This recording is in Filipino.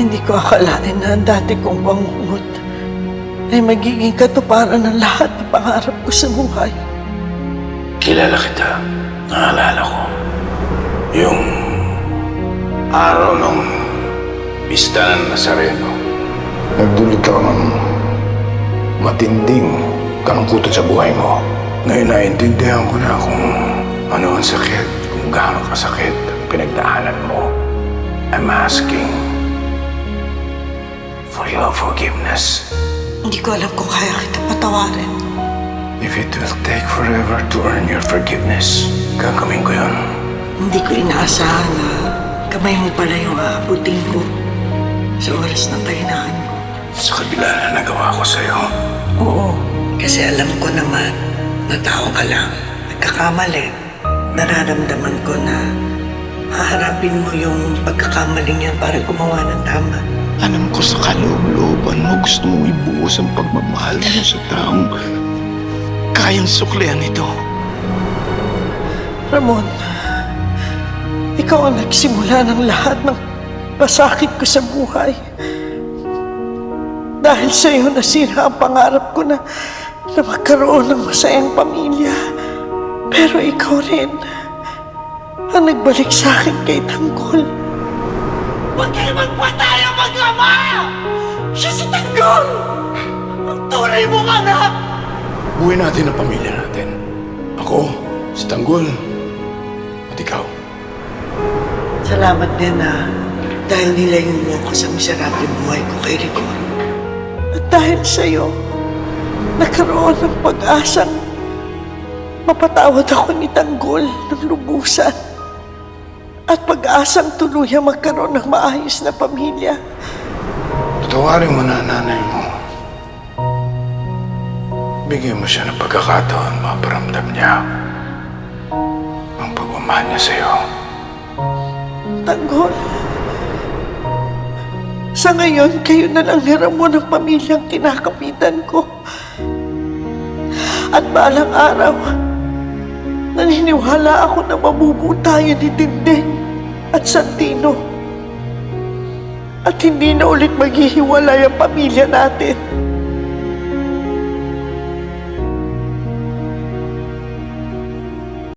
Hindi ko akalain na ang dati kong bangungot ay magiging katuparan ng lahat ng pangarap ko sa buhay. Kilala kita. Naalala ko. Yung araw ng pista ng Nazareno. Nagdulot ka ng matinding kalungkutan sa buhay mo. Ngayon naiintindihan ko na kung ano ang sakit, kung gaano kasakit ang pinagdaanan mo. I'm asking for your forgiveness. Hindi ko alam kung kaya kita patawarin. If it will take forever to earn your forgiveness, gagawin ko yun. Hindi ko inaasahan na kamay mo pala yung aabutin ko sa oras ng kahinaan ko. Sa kabila na nagawa ko sa'yo. Oo, kasi alam ko naman na tao ka lang. Nagkakamali. Nararamdaman ko na haharapin mo yung pagkakamaling yan para gumawa ng tama. Alam ko sa kaloob-looban mo gusto mong ibuhos ang pagmamahal mo sa taong kayang suklian ito. Ramon, ikaw ang nagsimula ng lahat ng pasakit ko sa buhay. Dahil sa iyo nasira ang pangarap ko na magkaroon ng masayang pamilya. Pero ikaw rin ang nagbalik sa akin kay Tanggol. Huwag kayo magpatay ang mag-ama! Siya si Tanggol! Ang tunay mong anak! Buhay natin ang pamilya natin. Ako, si Tanggol, at ikaw. Salamat din na dahil nilayo mo ako sa miserableng buhay ko kay Rigor. At dahil sa'yo, nagkaroon ng pag-asang mapatawad ako ni Tanggol ng lubusan. At pag-asang tuluyang magkaroon ng maayos na pamilya. Patawarin mo na nanay mo. Bigyan mo siya ng pagkakataon maparamdam niya ang pagmamahal niya sa'yo. Tanggol, sa ngayon, kayo na lang ni Ramon ang pamilyang kinakapitan ko. At balang araw, naniniwala ako na mabubuo tayo ni Dingding at Santino. At hindi na ulit maghihiwalay ang pamilya natin.